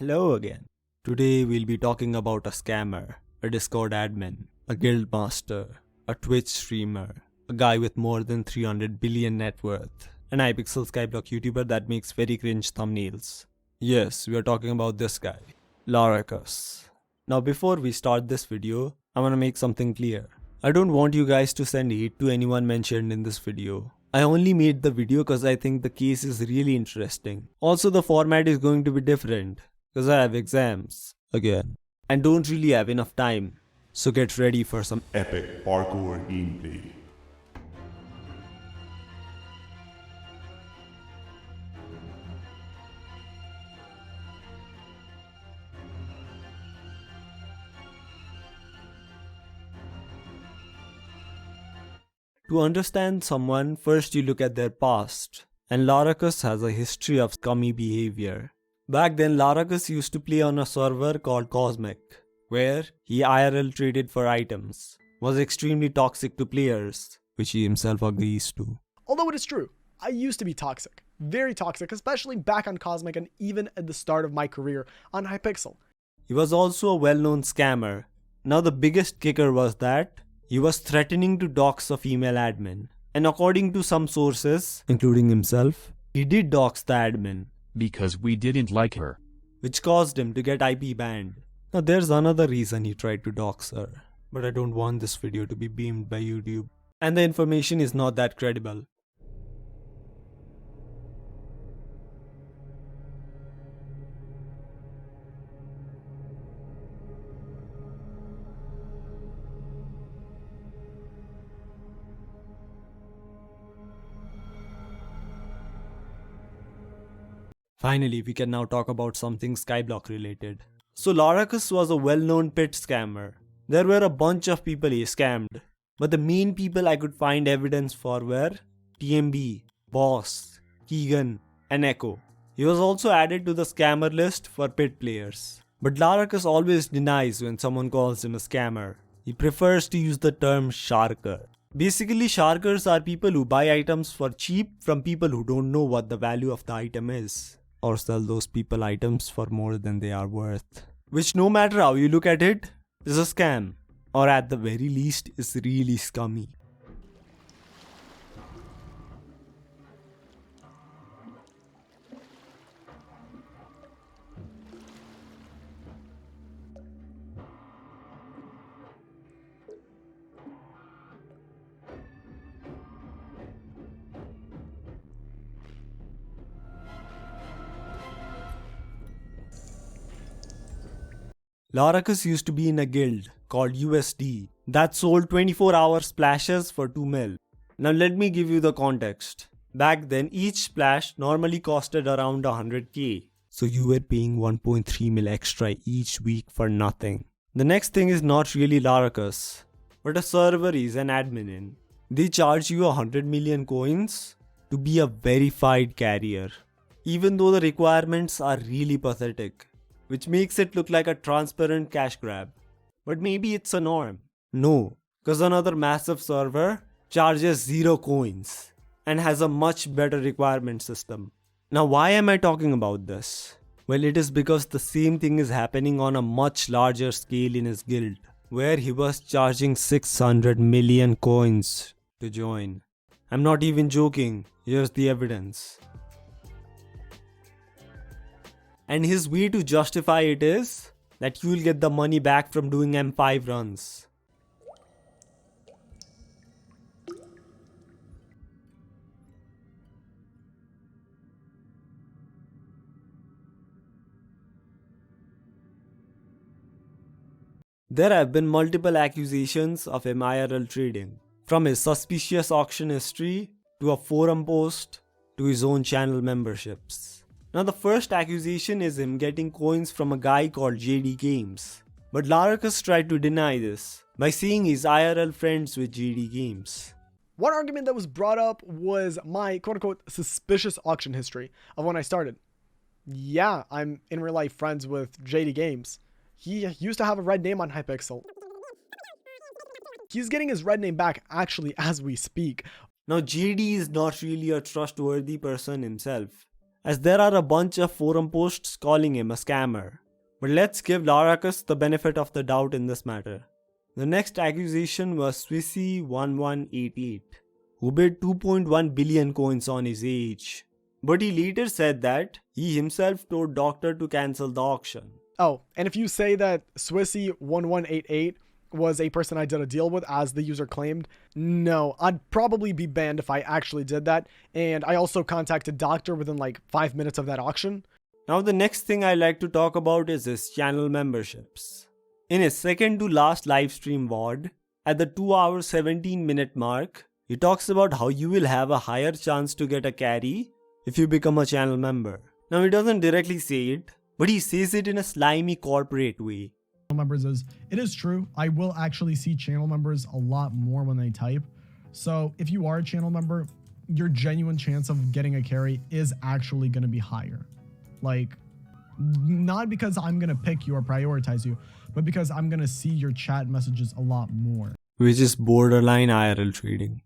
Hello again. Today we'll be talking about a scammer, a Discord admin, a guild master, a Twitch streamer, a guy with more than 300 billion net worth, an Hypixel Skyblock YouTuber that makes very cringe thumbnails. Yes, we are talking about this guy, Laracus. Now before we start this video, I wanna make something clear. I don't want you guys to send hate to anyone mentioned in this video. I only made the video because I think the case is really interesting. Also, the format is going to be different because I have exams again and don't really have enough time. So get ready for some Epic parkour gameplay. To understand someone, first you look at their past, and Laracus has a history of scummy behavior. Back then, Laracus used to play on a server called Cosmic, where he IRL traded for items, was extremely toxic to players, which he himself agrees to. Although it is true, I used to be toxic, very toxic, especially back on Cosmic and even at the start of my career on Hypixel. He was also a well-known scammer. Now the biggest kicker was that he was threatening to dox a female admin. And according to some sources, including himself, he did dox the admin. Because we didn't like her. Which caused him to get IP banned. Now there's another reason he tried to dox her. But I don't want this video to be beamed by YouTube. And the information is not that credible. Finally, we can now talk about something Skyblock related. So Laracus was a well-known pit scammer. There were a bunch of people he scammed, but the main people I could find evidence for were TMB, Boss, Keegan, and Echo. He was also added to the scammer list for pit players. But Laracus always denies when someone calls him a scammer. He prefers to use the term sharker. Basically, sharkers are people who buy items for cheap from people who don't know what the value of the item is, or sell those people items for more than they are worth. Which, no matter how you look at it, is a scam, or at the very least is really scummy. Laracus used to be in a guild called USD that sold 24-hour splashes for 2 mil. Now let me give you the context. Back then, each splash normally costed around 100k. So you were paying 1.3 mil extra each week for nothing. The next thing is not really Laracus, but a server is an admin in. They charge you 100 million coins to be a verified carrier, even though the requirements are really pathetic, which makes it look like a transparent cash grab. But maybe it's a norm. No, because another massive server charges 0 coins and has a much better requirement system. Now why am I talking about this? Well, it is because the same thing is happening on a much larger scale in his guild, where he was charging 600 million coins to join. I'm not even joking, here's the evidence. And his way to justify it is that you will get the money back from doing M5 runs. There have been multiple accusations of him IRL trading, from his suspicious auction history to a forum post to his own channel memberships. Now the first accusation is him getting coins from a guy called JD Games. But Laracus tried to deny this by saying he's IRL friends with JD Games. One argument that was brought up was my quote-unquote suspicious auction history of when I started. Yeah, I'm in real life friends with JD Games. He used to have a red name on Hypixel. He's getting his red name back actually as we speak. Now JD is not really a trustworthy person himself. as there are a bunch of forum posts calling him a scammer. But let's give Laracus the benefit of the doubt in this matter. The next accusation was Swissy1188, who bid 2.1 billion coins on his age. But he later said that he himself told Doctor to cancel the auction. Oh, and if you say that Swissy1188 was a person I did a deal with as the user claimed, no, I'd probably be banned if I actually did that. And I also contacted Doctor within like 5 minutes of that auction. Now the next thing I like to talk about is his channel memberships. In his second to last livestream VOD, at the 2 hour 17 minute mark, he talks about how you will have a higher chance to get a carry if you become a channel member. Now he doesn't directly say it, but he says it in a slimy corporate way. Members is, it is true, I will actually see channel members a lot more when they type. So if you are a channel member, your genuine chance of getting a carry is actually going to be higher. Like, not because I'm going to pick you or prioritize you, but because I'm going to see your chat messages a lot more. Which is borderline IRL trading.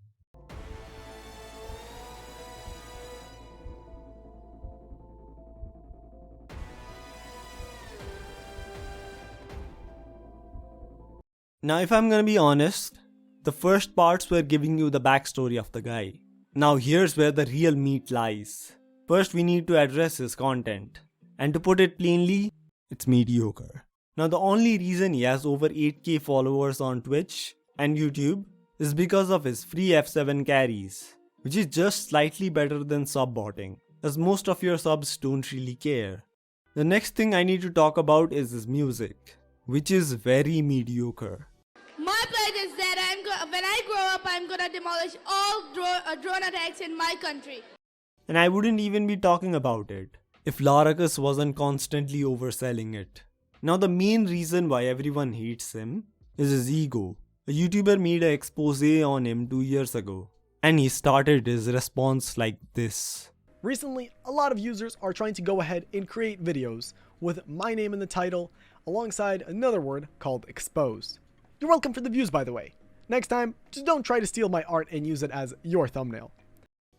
Now if I'm gonna be honest, the first parts were giving you the backstory of the guy. Now here's where the real meat lies. First we need to address his content. And to put it plainly, it's mediocre. Now the only reason he has over 8k followers on Twitch and YouTube is because of his free F7 carries, which is just slightly better than sub-botting, as most of your subs don't really care. The next thing I need to talk about is his music, which is very mediocre. My plan is that when I grow up, I'm gonna demolish all drone attacks in my country. And I wouldn't even be talking about it if Laracus wasn't constantly overselling it. Now the main reason why everyone hates him is his ego. A YouTuber made an expose on him 2 years ago, and he started his response like this. Recently, a lot of users are trying to go ahead and create videos with my name in the title alongside another word called exposed. You're welcome for the views, by the way. Next time, just don't try to steal my art and use it as your thumbnail.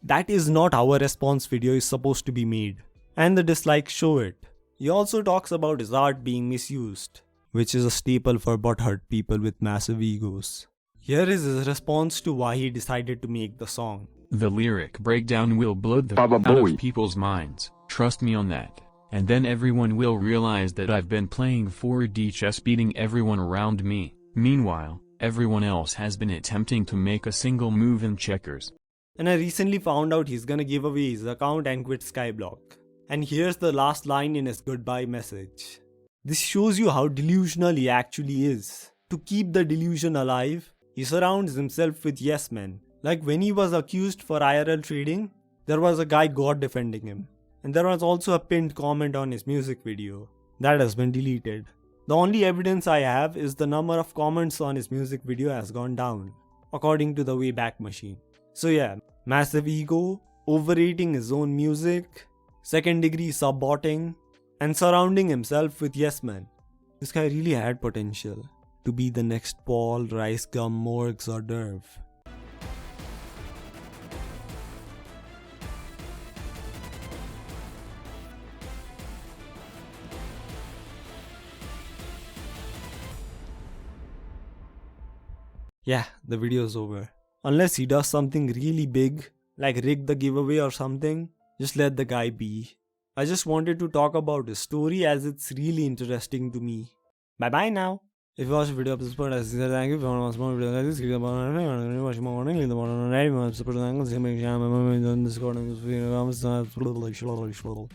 That is not how a response video is supposed to be made, and the dislikes show it. He also talks about his art being misused, which is a staple for butthurt people with massive egos. Here is his response to why he decided to make the song. The lyric breakdown will blow the out of people's minds, trust me on that. And then everyone will realize that I've been playing 4D chess beating everyone around me. Meanwhile, everyone else has been attempting to make a single move in checkers. And I recently found out he's gonna give away his account and quit Skyblock. And here's the last line in his goodbye message. This shows you how delusional he actually is. To keep the delusion alive, he surrounds himself with yes men. Like when he was accused for IRL trading, there was a guy God defending him. And there was also a pinned comment on his music video. That has been deleted. The only evidence I have is the number of comments on his music video has gone down, according to the Wayback Machine. So yeah, massive ego, overrating his own music, second degree sub-botting, and surrounding himself with yes men. This guy really had potential to be the next Paul, Rice Gum, Morgs or Derv. Yeah, the video is over. Unless he does something really big, like rig the giveaway or something, just let the guy be. I just wanted to talk about his story as it's really interesting to me. Bye bye now. If you watched the video up to this point, thank you for watching more videos like this. Click the button and watch more warning. Link the button on the right. If you want to support the channel, make sure you comment on Discord and comments.